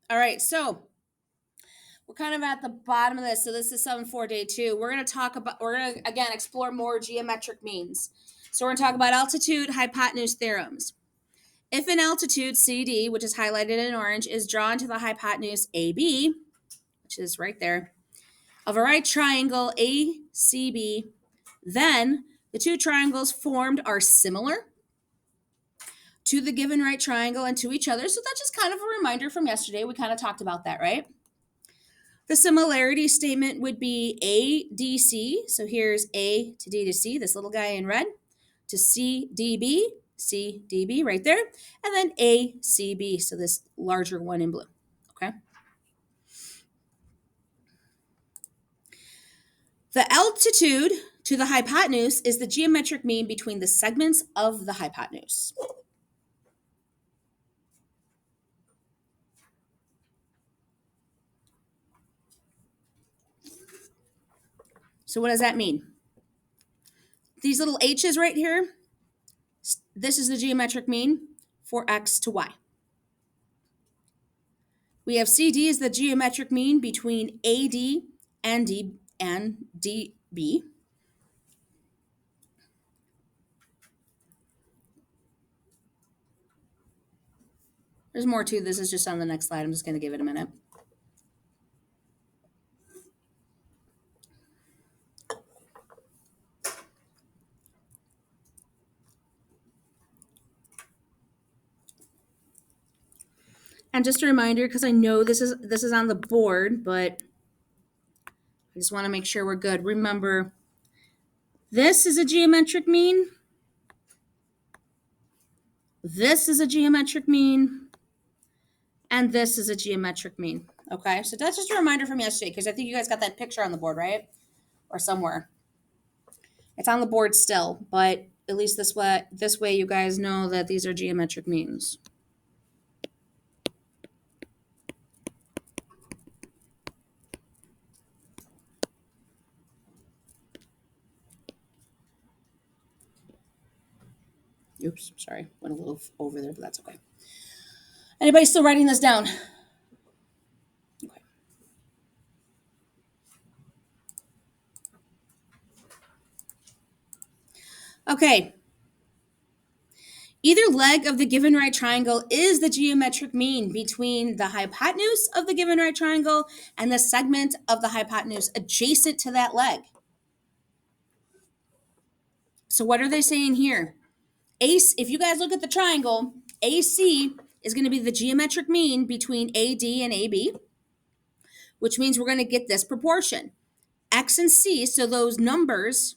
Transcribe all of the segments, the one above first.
All right, so we're kind of at the bottom of this. So this is 7-4 day 2. We're going to talk about, we're going to again explore more geometric means. So we're going to talk about altitude hypotenuse theorems. If an altitude CD, which is highlighted in orange, is drawn to the hypotenuse AB, which is right there, of a right triangle ACB, then the two triangles formed are similar to the given right triangle and to each other. So that's just kind of a reminder from yesterday. We kind of talked about that, right? The similarity statement would be ADC. So here's A to D to C, this little guy in red, to CDB, CDB right there, and then ACB, so this larger one in blue. Okay. The altitude to the hypotenuse is the geometric mean between the segments of the hypotenuse. So what does that mean? These little H's right here, this is the geometric mean for X to Y. We have CD as the geometric mean between AD and DB. There's more to this. Is just on the next slide. I'm just going to give it a minute. And just a reminder, because I know this is on the board, but I just want to make sure we're good. Remember, this is a geometric mean. This is a geometric mean. And this is a geometric mean. Okay, so that's just a reminder from yesterday, because I think you guys got that picture on the board, right? Or somewhere. It's on the board still, but at least this way you guys know that these are geometric means. Oops, sorry, went a little over there, but that's okay. Anybody still writing this down? Okay. Okay. Either leg of the given right triangle is the geometric mean between the hypotenuse of the given right triangle and the segment of the hypotenuse adjacent to that leg. So what are they saying here? If you guys look at the triangle, AC is going to be the geometric mean between AD and AB, which means we're going to get this proportion. X and C, so those numbers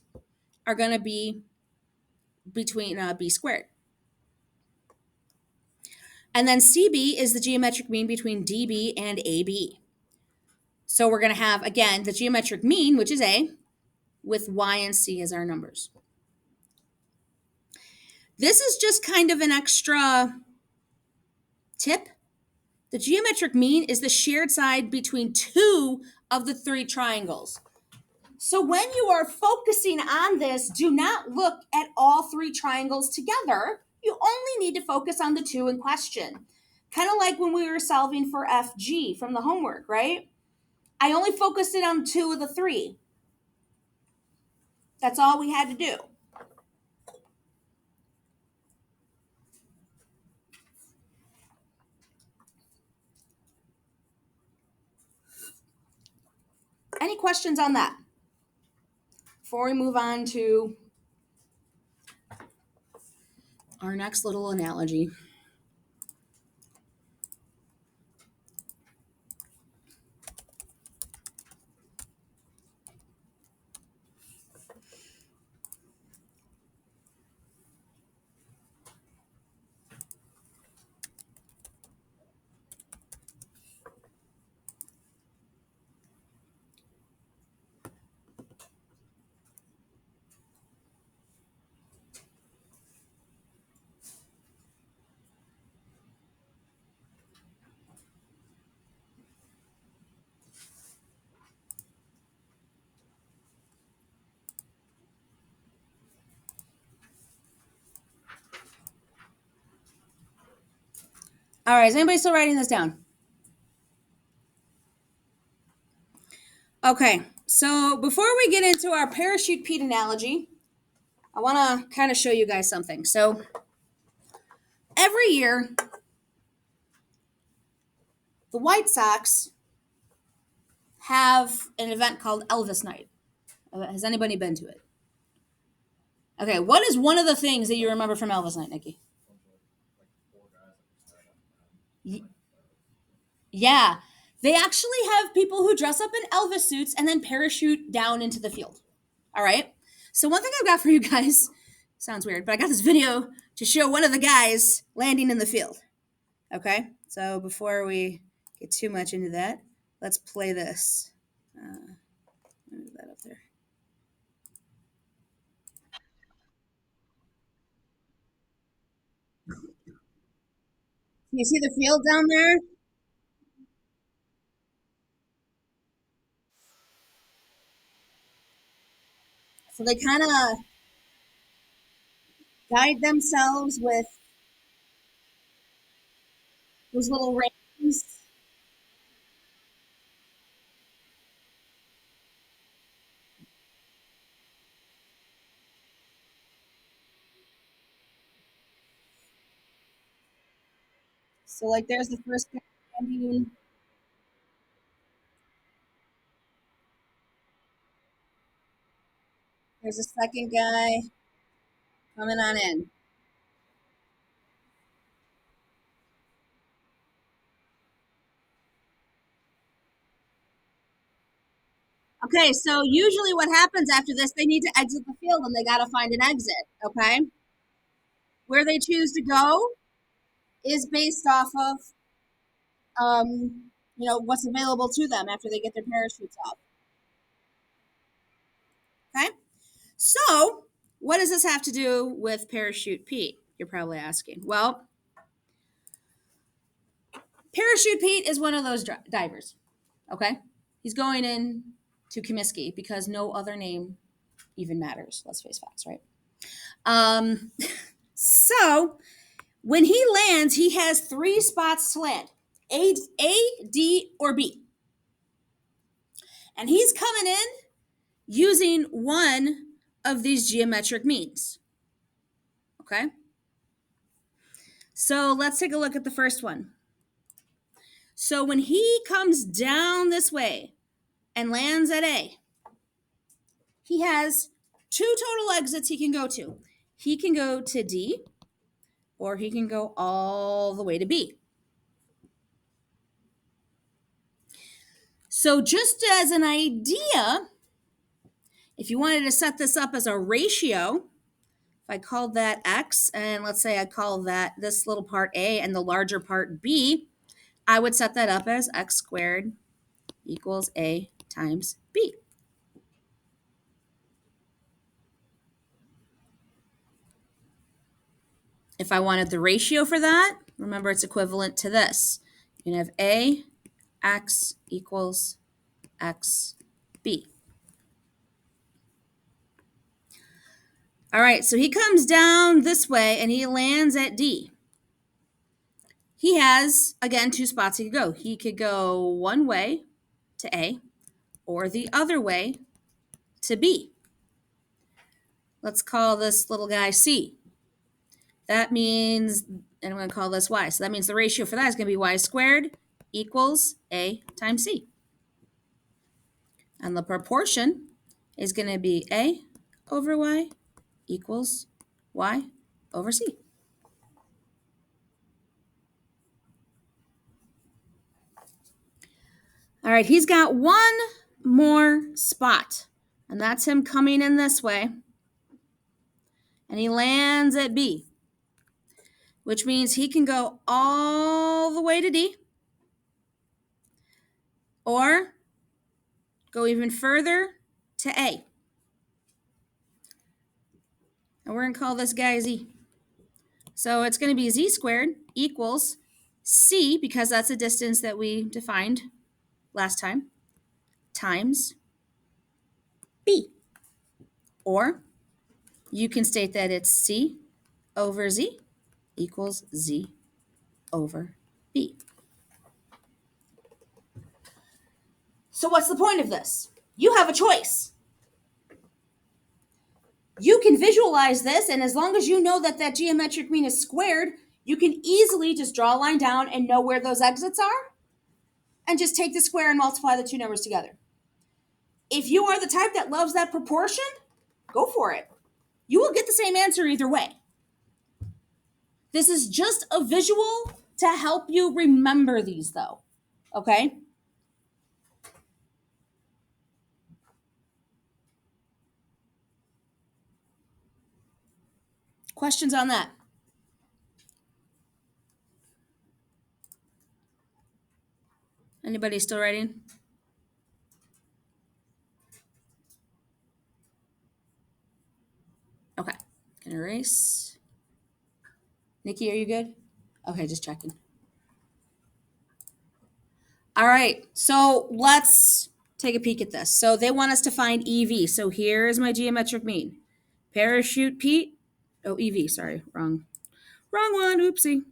are going to be between B squared. And then CB is the geometric mean between DB and AB. So we're going to have, again, the geometric mean, which is A, with Y and C as our numbers. This is just kind of an extra tip. The geometric mean is the shared side between two of the three triangles. So when you are focusing on this, do not look at all three triangles together. You only need to focus on the two in question. Kind of like when we were solving for FG from the homework, right? I only focused in on two of the three. That's all we had to do. Any questions on that? Before we move on to our next little analogy. All right, is anybody still writing this down? Okay, so before we get into our parachute Pete analogy, I want to kind of show you guys something. So every year, the White Sox have an event called Elvis Night. Has anybody been to it? Okay, what is one of the things that you remember from Elvis Night, Nikki? Y- yeah, they actually have people who dress up in Elvis suits and then parachute down into the field. All right. So one thing I've got for you guys sounds weird, but I got this video to show one of the guys landing in the field. Okay. So before we get too much into that, let's play this. Move that up there. Can you see the field down there? So they kind of guide themselves with those little rings. So like there's the first guy landing. There's a second guy coming on in. Okay, so usually what happens after this, they need to exit the field and they got to find an exit. Okay. Where they choose to go is based off of, what's available to them after they get their parachutes off. Okay. So, what does this have to do with Parachute Pete? You're probably asking. Well, Parachute Pete is one of those divers. Okay. He's going in to Comiskey because no other name even matters. Let's face facts, right? Um, so when he lands, he has three spots to land: A, D, or B. And he's coming in using one of these geometric means. Okay? So let's take a look at the first one. So when he comes down this way and lands at A, he has two total exits he can go to. He can go to D, or he can go all the way to B. So, just as an idea, if you wanted to set this up as a ratio, if I called that X, and let's say I call that this little part A and the larger part B, I would set that up as X squared equals A times B. If I wanted the ratio for that, remember it's equivalent to this. You can have A, X equals X, B. All right, so he comes down this way and he lands at D. He has, again, two spots he could go. He could go one way to A or the other way to B. Let's call this little guy C. That means, and I'm going to call this Y. So that means the ratio for that is going to be Y squared equals A times C. And the proportion is going to be A over Y equals Y over C. All right, he's got one more spot, and that's him coming in this way. And he lands at B, which means he can go all the way to D or go even further to A. And we're going to call this guy Z. So it's going to be Z squared equals C, because that's a distance that we defined last time, times B. Or you can state that it's C over Z equals Z over B. So what's the point of this? You have a choice. You can visualize this, and as long as you know that that geometric mean is squared, you can easily just draw a line down and know where those exits are, and just take the square and multiply the two numbers together. If you are the type that loves that proportion, go for it. You will get the same answer either way. This is just a visual to help you remember these, though. Okay? Questions on that? Anybody still writing? Okay. Can erase. Nikki, are you good? Okay, just checking. All right, so let's take a peek at this. So they want us to find EV. So here's my geometric mean. Parachute Pete. Oh, EV, sorry, wrong one, oopsie.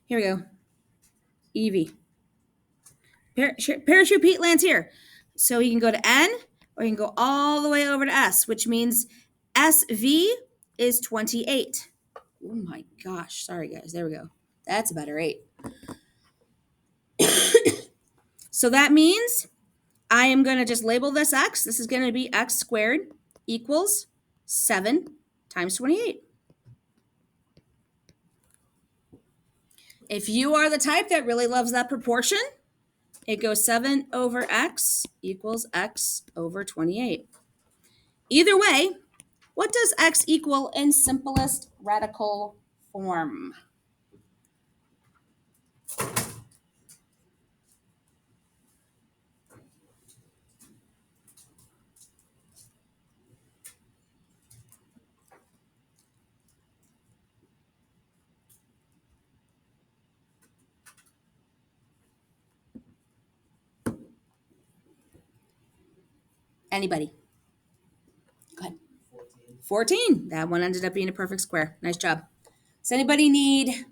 Here we go. EV. Parachute Pete lands here. So he can go to N or he can go all the way over to S, which means SV is 28. Oh my gosh, sorry guys, there we go. That's a better 8. So that means I am going to just label this X. This is going to be X squared equals 7 times 28. If you are the type that really loves that proportion, it goes 7 over X equals X over 28. Either way, what does X equal in simplest radical form? Anybody? Go ahead. 14. That one ended up being a perfect square. Nice job. Does anybody need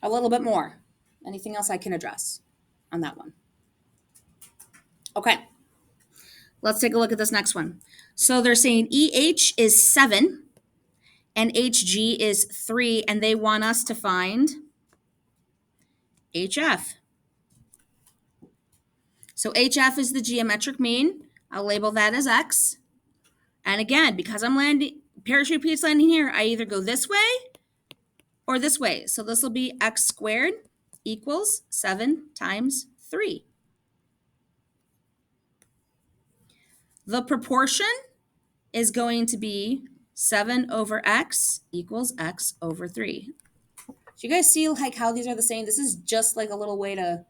a little bit more? Anything else I can address on that one? Okay. Let's take a look at this next one. So they're saying EH is 7 and HG is 3, and they want us to find HF. So HF is the geometric mean. I'll label that as X. And again, because I'm landing, Parachute Pete's landing here, I either go this way or this way. So this will be X squared equals 7 times 3. The proportion is going to be 7 over X equals X over 3. Do you guys see like how these are the same? This is just like a little way to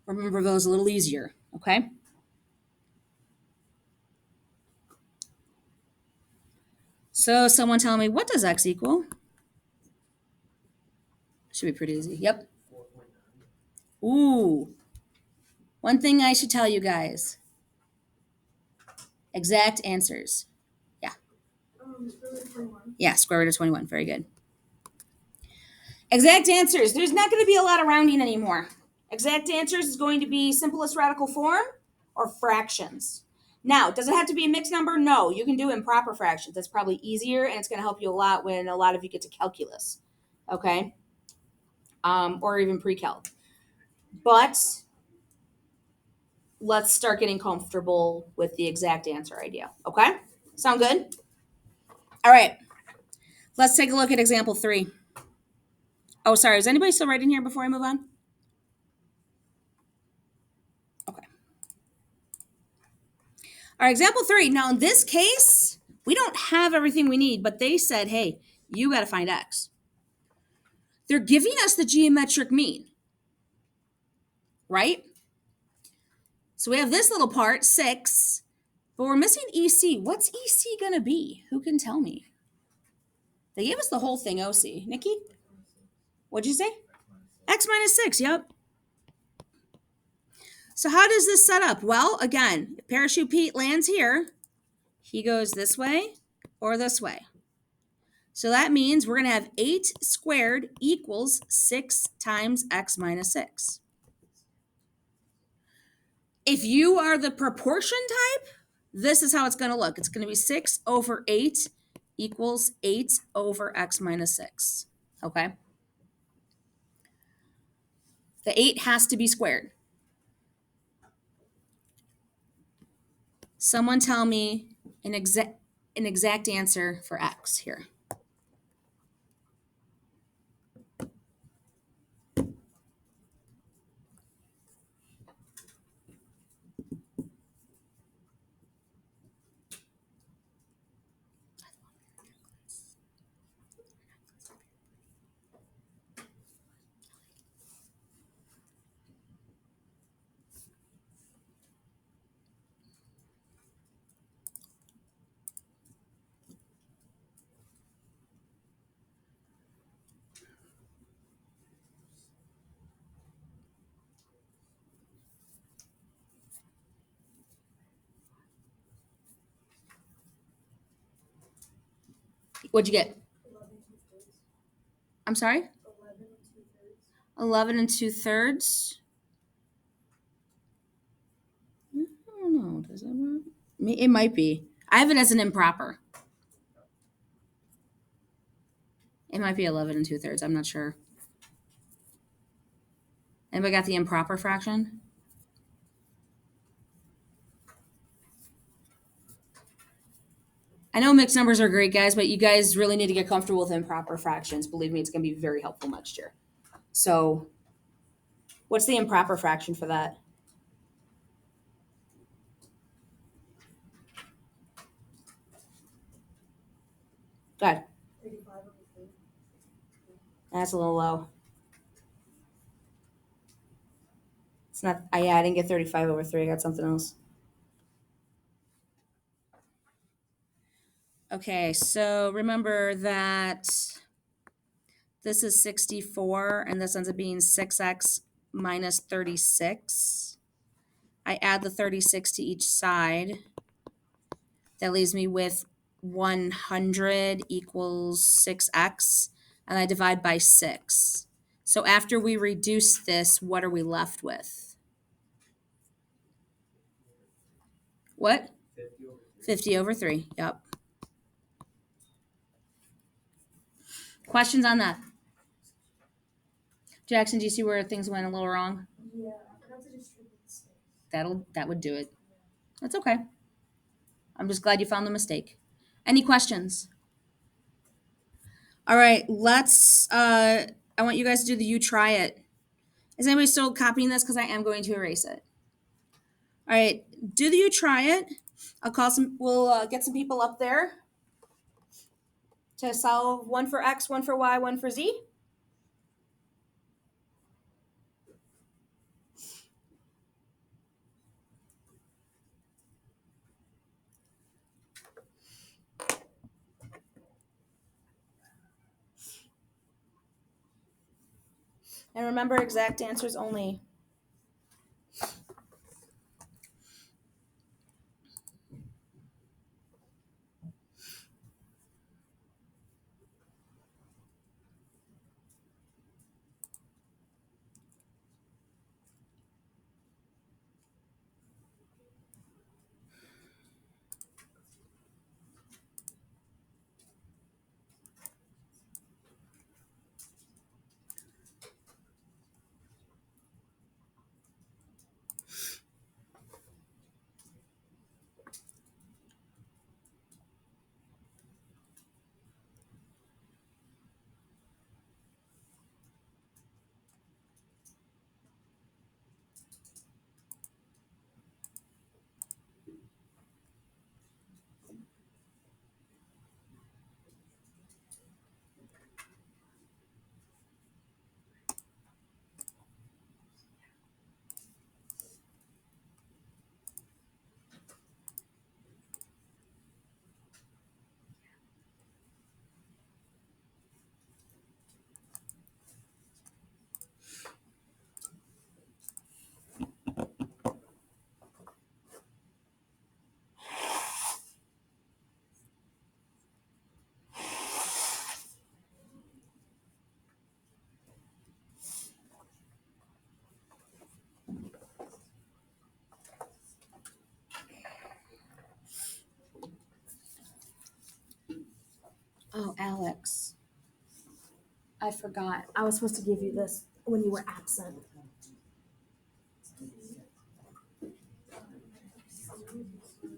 remember those a little easier, okay? So someone tell me, what does X equal? Should be pretty easy. Yep. Ooh. One thing I should tell you guys. Exact answers. Yeah. Square root of 21. Yeah, square root of 21. Very good. Exact answers. There's not going to be a lot of rounding anymore. Exact answers is going to be simplest radical form or fractions. Now, does it have to be a mixed number? No, you can do improper fractions. That's probably easier, and it's going to help you a lot when a lot of you get to calculus, okay? Or even pre-calc. But let's start getting comfortable with the exact answer idea, okay? Sound good? All right. Let's take a look at example 3. Oh, sorry. Is anybody still writing here before I move on? Okay. All right, example 3. Now, in this case, we don't have everything we need, but they said, hey, you got to find X. They're giving us the geometric mean, right? So we have this little part, 6, but we're missing EC. What's EC going to be? Who can tell me? They gave us the whole thing, OC. Nikki? What'd you say? X minus 6, yep. So how does this set up? Well, again, if Parachute Pete lands here, he goes this way or this way. So that means we're going to have 8 squared equals 6 times x minus 6. If you are the proportion type, this is how it's going to look. It's going to be 6 over 8 equals 8 over x minus 6. Okay? The 8 has to be squared. Someone tell me an exact answer for x here. What'd you get? 11 2/3. I'm sorry? 11 2/3. 11 and 2/3. I don't know. Does that work? It might be. I have it as an improper. It might be 11 and 2/3. I'm not sure. Anybody got the improper fraction? I know mixed numbers are great, guys, but you guys really need to get comfortable with improper fractions. Believe me, it's going to be very helpful next year. So, what's the improper fraction for that? Go ahead. 35 over 3. That's a little low. It's not. I didn't get 35 over 3. I got something else. Okay, so remember that this is 64, and this ends up being 6x minus 36. I add the 36 to each side. That leaves me with 100 equals 6x, and I divide by 6. So after we reduce this, what are we left with? What? 50 over 3. Yep. Questions on that? Jackson, do you see where things went a little wrong? Yeah, I forgot to distribute the space. That would do it. That's okay. I'm just glad you found the mistake. Any questions? All right, let's I want you guys to do the you try it. Is anybody still copying this? Because I am going to erase it. All right, do the you try it. We'll get some people up there to solve one for X, one for Y, one for Z. And remember, exact answers only. Alex. I forgot. I was supposed to give you this when you were absent.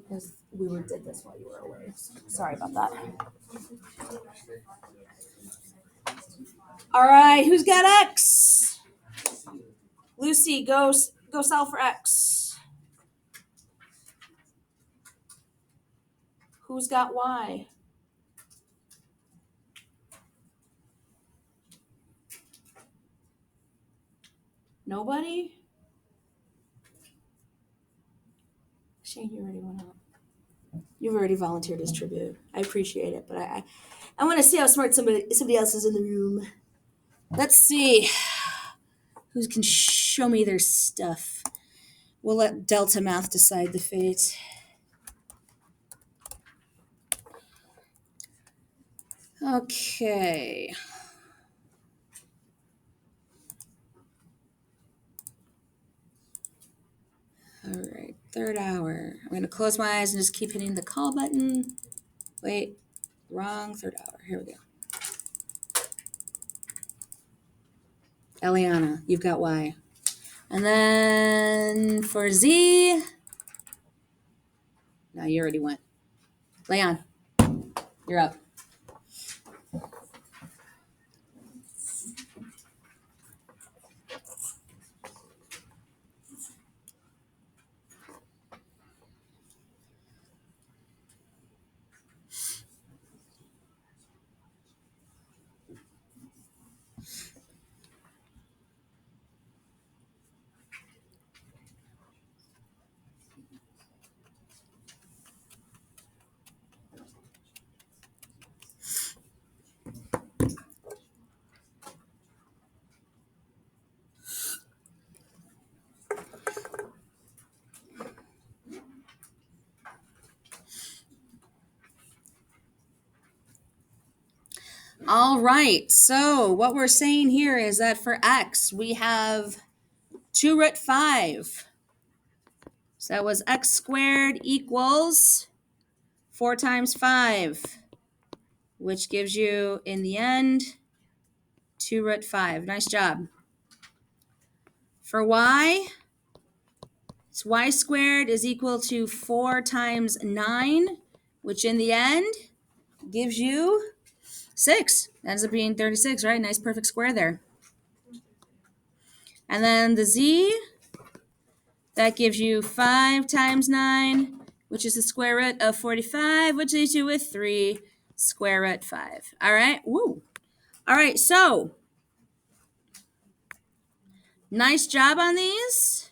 Because we did this while you were away. Sorry about that. All right, who's got X? Lucy, go solve for X. Who's got Y? Nobody? Shane, you already went up. You've already volunteered as tribute. I appreciate it, but I want to see how smart somebody else is in the room. Let's see who can show me their stuff. We'll let Delta Math decide the fate. Okay. All right, third hour. I'm going to close my eyes and just keep hitting the call button. Wait, wrong third hour. Here we go. Eliana, you've got Y. And then for Z, no, you already went. Leon, you're up. All right, so what we're saying here is that for X, we have 2 root 5. So that was X squared equals 4 times 5, which gives you, in the end, 2 root 5. Nice job. For Y, it's Y squared is equal to 4 times 9, which in the end gives you 6. That ends up being 36, right? Nice perfect square there. And then the Z, that gives you 5 times 9, which is the square root of 45, which leaves you with 3 square root 5. All right? Woo. All right, so nice job on these.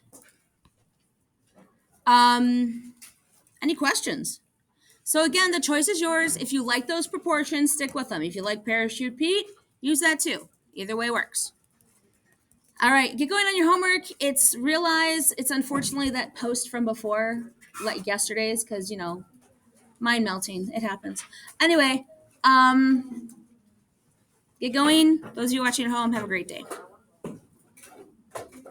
Any questions? So again, the choice is yours. If you like those proportions, stick with them. If you like Parachute Pete, use that too. Either way works. All right, get going on your homework. Realize it's unfortunately that post from before, like yesterday's, because, mind melting. It happens. Anyway, get going. Those of you watching at home, have a great day.